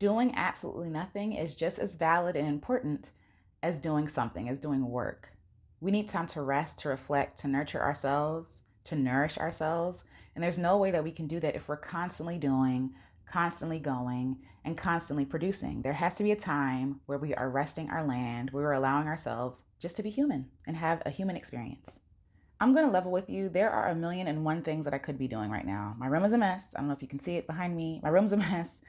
Doing absolutely nothing is just as valid and important as doing something, as doing work. We need time to rest, to reflect, to nurture ourselves, to nourish ourselves. And there's no way that we can do that if we're constantly doing, constantly going, and constantly producing. There has to be a time where we are resting our land, where we're allowing ourselves just to be human and have a human experience. I'm going to level with you. There are a million and one things that I could be doing right now. My room is a mess. I don't know if you can see it behind me. My room's a mess.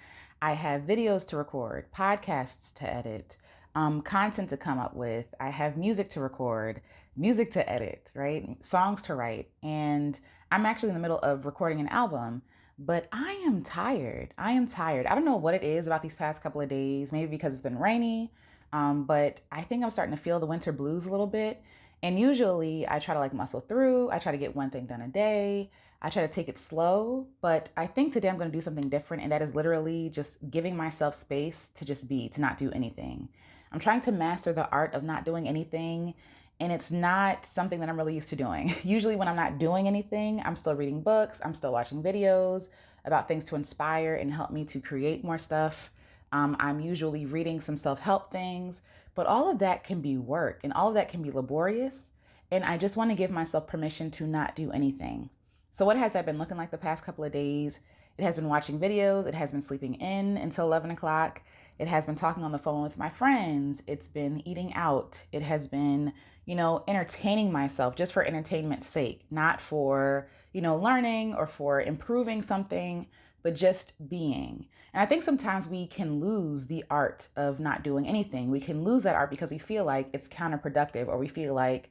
I have videos to record, podcasts to edit, content to come up with. I have music to record, music to edit, right? Songs to write. And I'm actually in the middle of recording an album, but I am tired. I am tired. I don't know what it is about these past couple of days, maybe because it's been rainy, but I think I'm starting to feel the winter blues a little bit. And usually I try to like muscle through. I try to get one thing done a day. I try to take it slow, but I think today I'm going to do something different. And that is literally just giving myself space to just be, to not do anything. I'm trying to master the art of not doing anything. And it's not something that I'm really used to doing. Usually when I'm not doing anything, I'm still reading books. I'm still watching videos about things to inspire and help me to create more stuff. I'm usually reading some self-help things, but all of that can be work and all of that can be laborious. And I just want to give myself permission to not do anything. So what has that been looking like the past couple of days? It has been watching videos. It has been sleeping in until 11 o'clock. It has been talking on the phone with my friends. It's been eating out. It has been, entertaining myself just for entertainment's sake, not for, learning or for improving something, but just being. And I think sometimes we can lose the art of not doing anything. We can lose that art because we feel like it's counterproductive or we feel like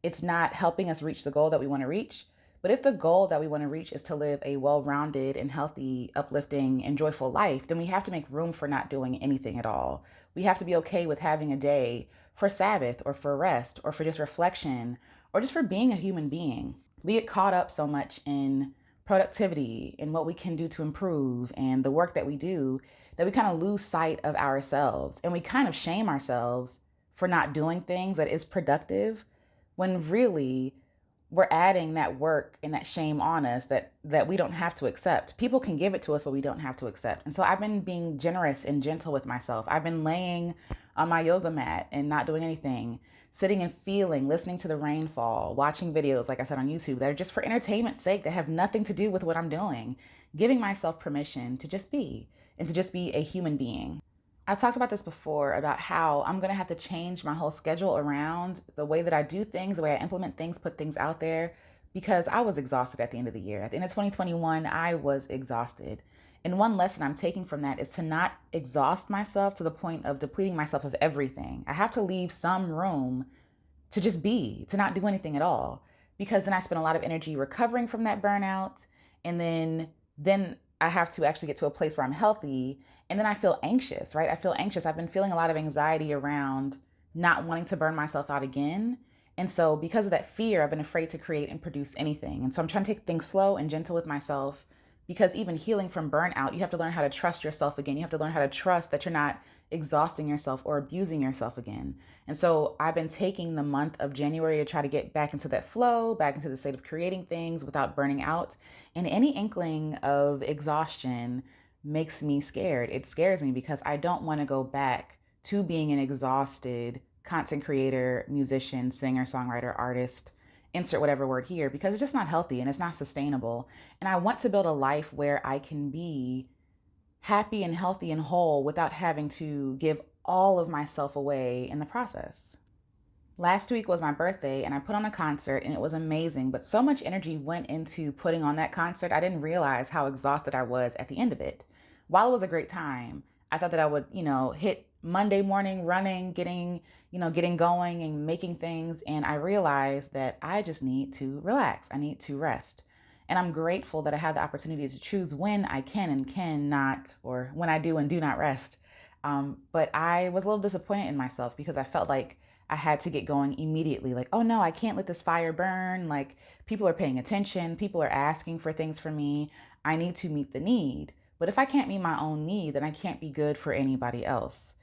it's not helping us reach the goal that we want to reach. But if the goal that we want to reach is to live a well-rounded and healthy, uplifting, and joyful life, then we have to make room for not doing anything at all. We have to be okay with having a day for Sabbath or for rest or for just reflection or just for being a human being. We get caught up so much in productivity and what we can do to improve and the work that we do that we kind of lose sight of ourselves and we kind of shame ourselves for not doing things that is productive when really we're adding that work and that shame on us that we don't have to accept. People can give it to us, but we don't have to accept. And so I've been being generous and gentle with myself. I've been laying on my yoga mat and not doing anything, sitting and feeling, listening to the rainfall, watching videos, like I said, on YouTube that are just for entertainment's sake, that have nothing to do with what I'm doing, giving myself permission to just be and to just be a human being. I've talked about this before about how I'm going to have to change my whole schedule around the way that I do things, the way I implement things, put things out there, because I was exhausted at the end of the year. At the end of 2021, I was exhausted. And one lesson I'm taking from that is to not exhaust myself to the point of depleting myself of everything. I have to leave some room to just be, to not do anything at all, because then I spend a lot of energy recovering from that burnout. And then I have to actually get to a place where I'm healthy. And then I feel anxious, right? I feel anxious. I've been feeling a lot of anxiety around not wanting to burn myself out again. And so because of that fear, I've been afraid to create and produce anything. And so I'm trying to take things slow and gentle with myself, because even healing from burnout, you have to learn how to trust yourself again. You have to learn how to trust that you're not exhausting yourself or abusing yourself again. And so I've been taking the month of January to try to get back into that flow, back into the state of creating things without burning out. And any inkling of exhaustion makes me scared. It scares me because I don't want to go back to being an exhausted content creator, musician, singer, songwriter, artist, insert whatever word here, because it's just not healthy and it's not sustainable. And I want to build a life where I can be happy and healthy and whole without having to give all of myself away in the process. Last week was my birthday and I put on a concert and it was amazing, but so much energy went into putting on that concert, I didn't realize how exhausted I was at the end of it. While it was a great time, I thought that I would, hit Monday morning running, getting going and making things. And I realized that I just need to relax. I need to rest. And I'm grateful that I have the opportunity to choose when I can and cannot, or when I do and do not rest. But I was a little disappointed in myself because I felt like I had to get going immediately. Like, oh no, I can't let this fire burn. Like, people are paying attention. People are asking for things from me. I need to meet the need. But if I can't meet my own need, then I can't be good for anybody else.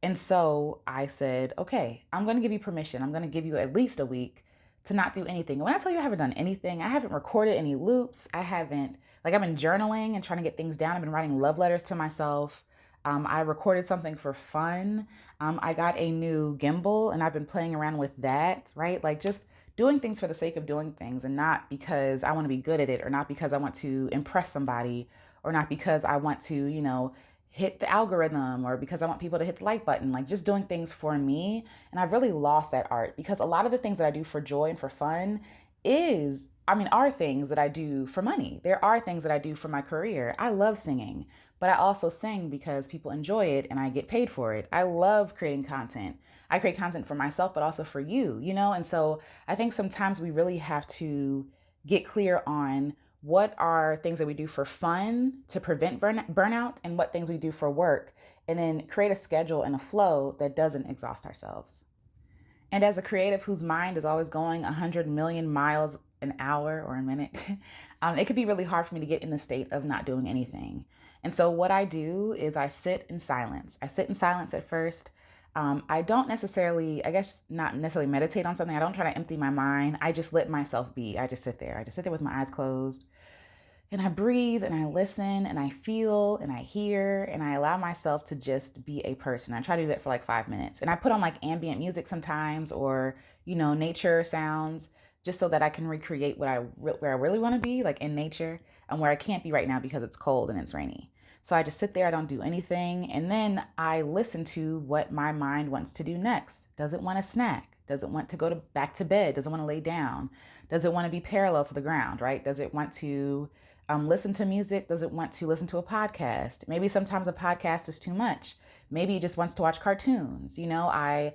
And so I said, okay, I'm going to give you permission. I'm going to give you at least a week to not do anything. And when I tell you I haven't done anything, I haven't recorded any loops. I've been journaling and trying to get things down. I've been writing love letters to myself. I recorded something for fun. I got a new gimbal and I've been playing around with that, right? Like just doing things for the sake of doing things and not because I want to be good at it or not because I want to impress somebody or not because I want to, hit the algorithm or because I want people to hit the like button, like just doing things for me. And I've really lost that art because a lot of the things that I do for joy and for fun are things that I do for money. There are things that I do for my career. I love singing, but I also sing because people enjoy it and I get paid for it. I love creating content. I create content for myself, but also for you. And so I think sometimes we really have to get clear on what are things that we do for fun to prevent burnout and what things we do for work, and then create a schedule and a flow that doesn't exhaust ourselves. And as a creative whose mind is always going 100 million miles an hour or a minute, it could be really hard for me to get in the state of not doing anything. And so what I do is I sit in silence. I sit in silence at first. I don't necessarily, I guess, not necessarily meditate on something. I don't try to empty my mind. I just let myself be. I just sit there. I just sit there with my eyes closed. And I breathe and I listen and I feel and I hear and I allow myself to just be a person. I try to do that for like 5 minutes. And I put on like ambient music sometimes or, nature sounds just so that I can recreate where I really want to be, like in nature, and where I can't be right now because it's cold and it's rainy. So I just sit there, I don't do anything. And then I listen to what my mind wants to do next. Does it want a snack? Does it want to go back to bed? Does it want to lay down? Does it want to be parallel to the ground, right? Does it want to listen to music? Does it want to listen to a podcast? Maybe sometimes a podcast is too much. Maybe it just wants to watch cartoons. I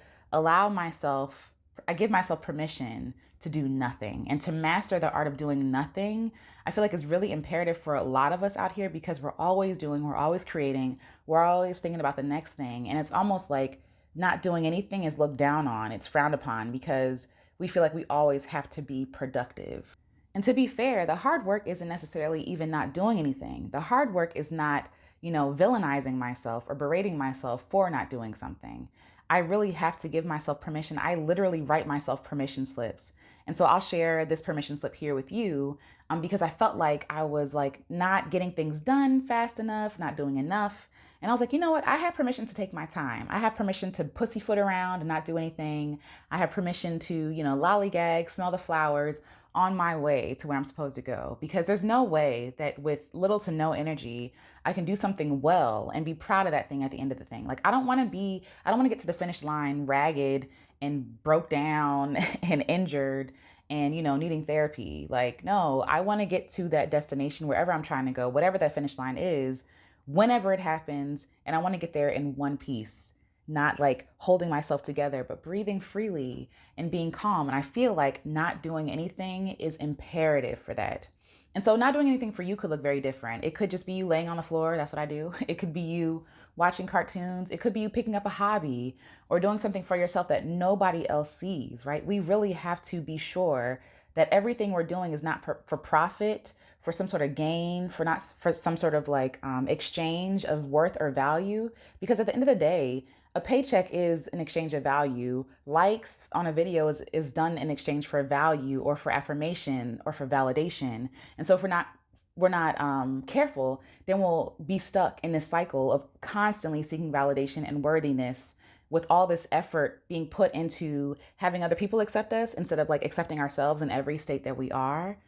give myself permission to do nothing and to master the art of doing nothing. I feel like it's really imperative for a lot of us out here because we're always doing, we're always creating, we're always thinking about the next thing. And it's almost like not doing anything is looked down on, it's frowned upon because we feel like we always have to be productive. And to be fair, the hard work isn't necessarily even not doing anything. The hard work is not, villainizing myself or berating myself for not doing something. I really have to give myself permission. I literally write myself permission slips. And so I'll share this permission slip here with you because I felt like I was like not getting things done fast enough, not doing enough. And I was like, you know what? I have permission to take my time. I have permission to pussyfoot around and not do anything. I have permission to, lollygag, smell the flowers on my way to where I'm supposed to go. Because there's no way that with little to no energy, I can do something well and be proud of that thing at the end of the thing. Like I don't want to get to the finish line ragged and broke down and injured and, needing therapy. Like, no, I want to get to that destination wherever I'm trying to go, whatever that finish line is, whenever it happens. And I want to get there in one piece, not like holding myself together, but breathing freely and being calm. And I feel like not doing anything is imperative for that. And so not doing anything for you could look very different. It could just be you laying on the floor. That's what I do. It could be you watching cartoons. It could be you picking up a hobby or doing something for yourself that nobody else sees, right? We really have to be sure that everything we're doing is not for profit, for some sort of gain, for some sort of like exchange of worth or value. Because at the end of the day, a paycheck is an exchange of value. Likes on a video is done in exchange for value or for affirmation or for validation. And so if we're not careful, then we'll be stuck in this cycle of constantly seeking validation and worthiness with all this effort being put into having other people accept us instead of like accepting ourselves in every state that we are.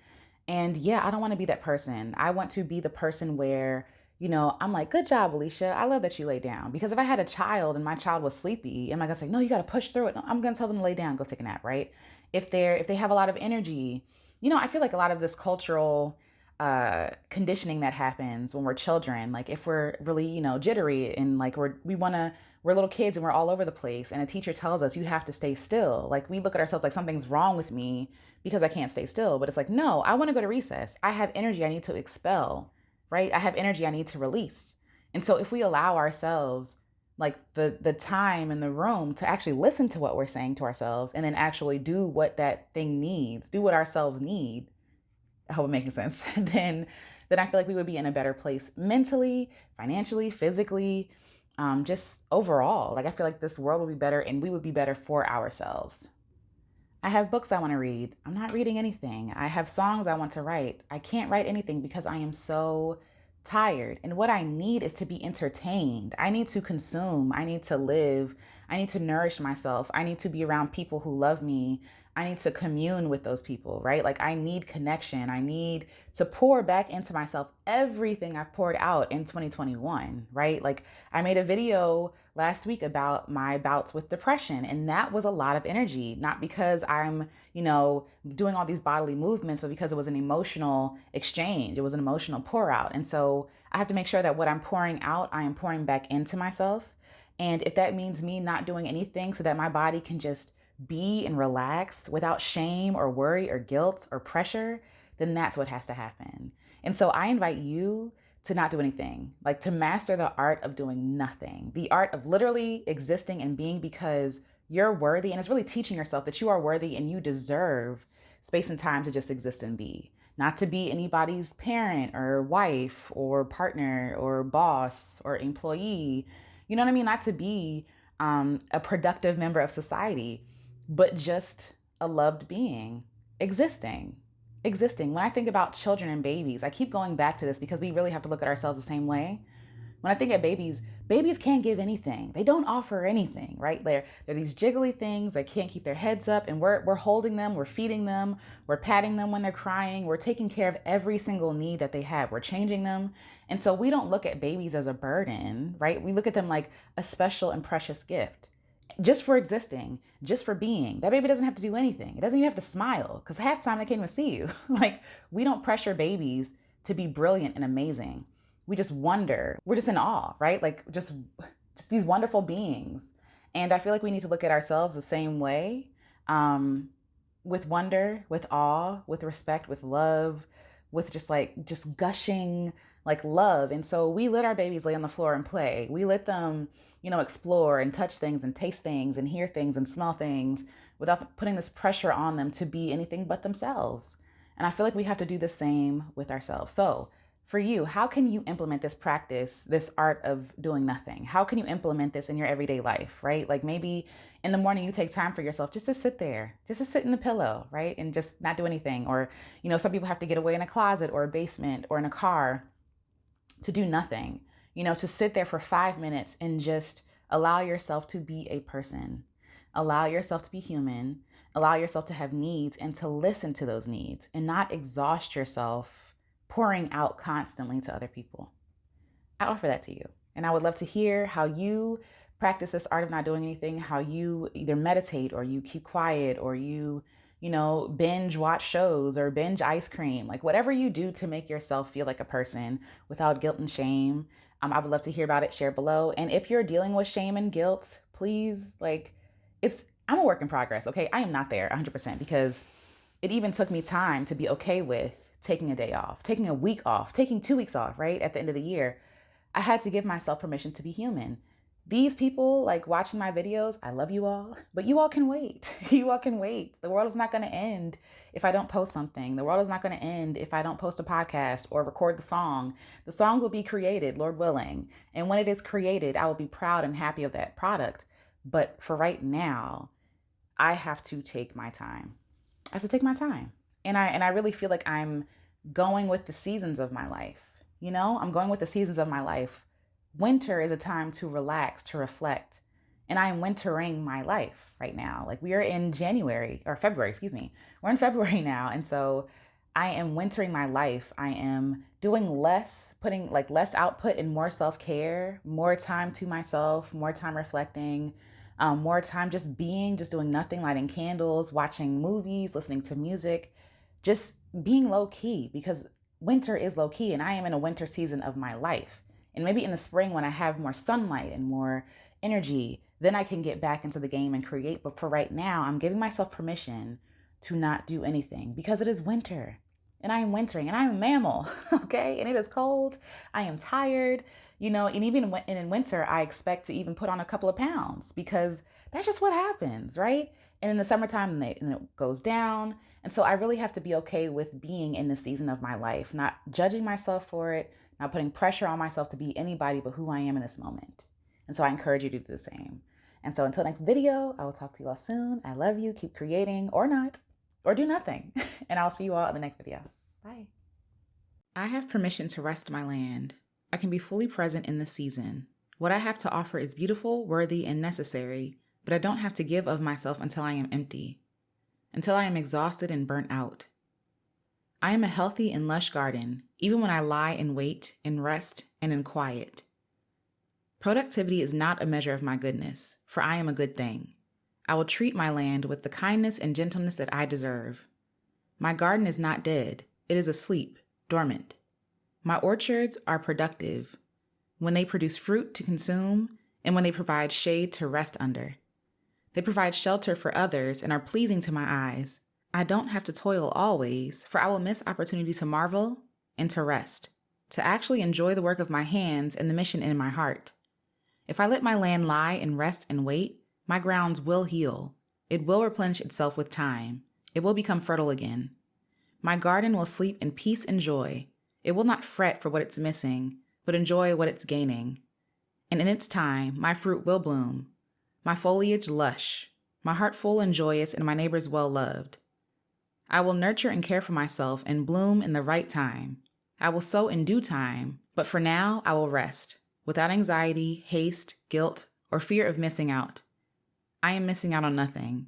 And yeah, I don't want to be that person. I want to be the person where, I'm like, good job, Alicia. I love that you lay down. Because if I had a child and my child was sleepy, am I gonna say, no, you gotta push through it? No, I'm gonna tell them to lay down, go take a nap, right? If they have a lot of energy, I feel like a lot of this cultural conditioning that happens when we're children, like if we're really, jittery and like we're little kids and we're all over the place and a teacher tells us you have to stay still. Like we look at ourselves like something's wrong with me because I can't stay still. But it's like, no, I want to go to recess. I have energy I need to expel, right? I have energy I need to release. And so if we allow ourselves like the time and the room to actually listen to what we're saying to ourselves and then actually do what that thing needs, do what ourselves need, I hope I'm making sense, then I feel like we would be in a better place mentally, financially, physically, just overall. Like I feel like this world will be better and we would be better for ourselves. I have books I want to read. I'm not reading anything. I have songs I want to write. I can't write anything because I am so tired. And what I need is to be entertained. I need to consume. I need to live. I need to nourish myself. I need to be around people who love me. I need to commune with those people, right? Like I need connection. I need to pour back into myself everything I've poured out in 2021, right? Like I made a video last week about my bouts with depression, and that was a lot of energy, not because I'm, doing all these bodily movements, but because it was an emotional exchange. It was an emotional pour out. And so I have to make sure that what I'm pouring out, I am pouring back into myself. And if that means me not doing anything so that my body can just be and relax without shame or worry or guilt or pressure, then that's what has to happen. And so I invite you to not do anything, like to master the art of doing nothing, the art of literally existing and being because you're worthy. And it's really teaching yourself that you are worthy and you deserve space and time to just exist and be, not to be anybody's parent or wife or partner or boss or employee. You know what I mean? Not to be a productive member of society, but just a loved being, existing. Existing. When I think about children and babies, I keep going back to this because we really have to look at ourselves the same way. When I think at babies can't give anything. They don't offer anything, right? They're these jiggly things. They can't keep their heads up, and we're holding them, we're feeding them, we're patting them when they're crying, we're taking care of every single need that they have, we're changing them. And so we don't look at babies as a burden, right? We look at them like a special and precious gift. Just for existing, just for being. That baby doesn't have to do anything. It doesn't even have to smile because half the time they can't even see you. Like, we don't pressure babies to be brilliant and amazing. We just wonder. We're just in awe, right? Like just these wonderful beings. And I feel like we need to look at ourselves the same way, with wonder, with awe, with respect, with love, with just gushing like love. And so we let our babies lay on the floor and play. We let them, explore and touch things and taste things and hear things and smell things without putting this pressure on them to be anything but themselves. And I feel like we have to do the same with ourselves. So for you, how can you implement this practice, this art of doing nothing? How can you implement this in your everyday life, right? Like maybe in the morning you take time for yourself just to sit there, just to sit in the pillow, right? And just not do anything. Or, some people have to get away in a closet or a basement or in a car to do nothing, to sit there for 5 minutes and just allow yourself to be a person, allow yourself to be human, allow yourself to have needs and to listen to those needs and not exhaust yourself pouring out constantly to other people. I offer that to you. And I would love to hear how you practice this art of not doing anything, how you either meditate or you keep quiet or you binge watch shows or binge ice cream, like whatever you do to make yourself feel like a person without guilt and shame. I would love to hear about it. Share below. And if you're dealing with shame and guilt, please, I'm a work in progress. Okay. I am not there 100% because it even took me time to be okay with taking a day off, taking a week off, taking 2 weeks off, right? At the end of the year, I had to give myself permission to be human. These people watching my videos, I love you all, but you all can wait. You all can wait. The world is not going to end if I don't post something. The world is not going to end if I don't post a podcast or record the song. The song will be created, Lord willing. And when it is created, I will be proud and happy of that product. But for right now, I have to take my time. I have to take my time. And I really feel like I'm going with the seasons of my life. I'm going with the seasons of my life. Winter is a time to relax, to reflect. And I am wintering my life right now. Like we are in February, excuse me. We're in February now. And so I am wintering my life. I am doing less, putting less output and more self-care, more time to myself, more time reflecting, more time just being, just doing nothing, lighting candles, watching movies, listening to music, just being low key because winter is low key and I am in a winter season of my life. And maybe in the spring when I have more sunlight and more energy, then I can get back into the game and create. But for right now, I'm giving myself permission to not do anything because it is winter and I am wintering and I am a mammal, okay? And it is cold. I am tired, and even in winter, I expect to even put on a couple of pounds because that's just what happens, right? And in the summertime, and it goes down. And so I really have to be okay with being in the season of my life, not judging myself for it, not putting pressure on myself to be anybody but who I am in this moment. And so I encourage you to do the same. And so until next video, I will talk to you all soon. I love you. Keep creating or not, or do nothing. And I'll see you all in the next video. Bye. I have permission to rest my land. I can be fully present in the season. What I have to offer is beautiful, worthy, and necessary, but I don't have to give of myself until I am empty, until I am exhausted and burnt out. I am a healthy and lush garden, even when I lie in wait, in rest, and in quiet. Productivity is not a measure of my goodness, for I am a good thing. I will treat my land with the kindness and gentleness that I deserve. My garden is not dead. It is asleep, dormant. My orchards are productive when they produce fruit to consume and when they provide shade to rest under. They provide shelter for others and are pleasing to my eyes. I don't have to toil always, for I will miss opportunity to marvel and to rest, to actually enjoy the work of my hands and the mission in my heart. If I let my land lie and rest and wait, my grounds will heal. It will replenish itself with time. It will become fertile again. My garden will sleep in peace and joy. It will not fret for what it's missing, but enjoy what it's gaining. And in its time, my fruit will bloom, my foliage lush, my heart full and joyous, and my neighbors well loved. I will nurture and care for myself and bloom in the right time. I will sow in due time, but for now I will rest, without anxiety, haste, guilt, or fear of missing out. I am missing out on nothing,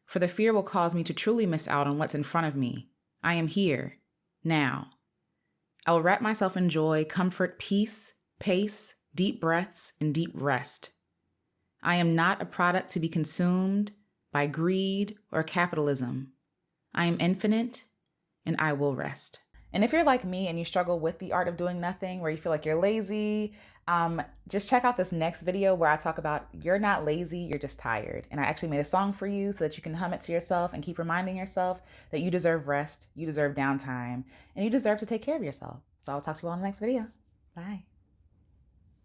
for the fear will cause me to truly miss out on what's in front of me. I am here, now. I will wrap myself in joy, comfort, peace, pace, deep breaths, and deep rest. I am not a product to be consumed by greed or capitalism. I am infinite, and I will rest. And if you're like me and you struggle with the art of doing nothing, where you feel like you're lazy, just check out this next video where I talk about you're not lazy, you're just tired. And I actually made a song for you so that you can hum it to yourself and keep reminding yourself that you deserve rest, you deserve downtime, and you deserve to take care of yourself. So I'll talk to you all in the next video. Bye.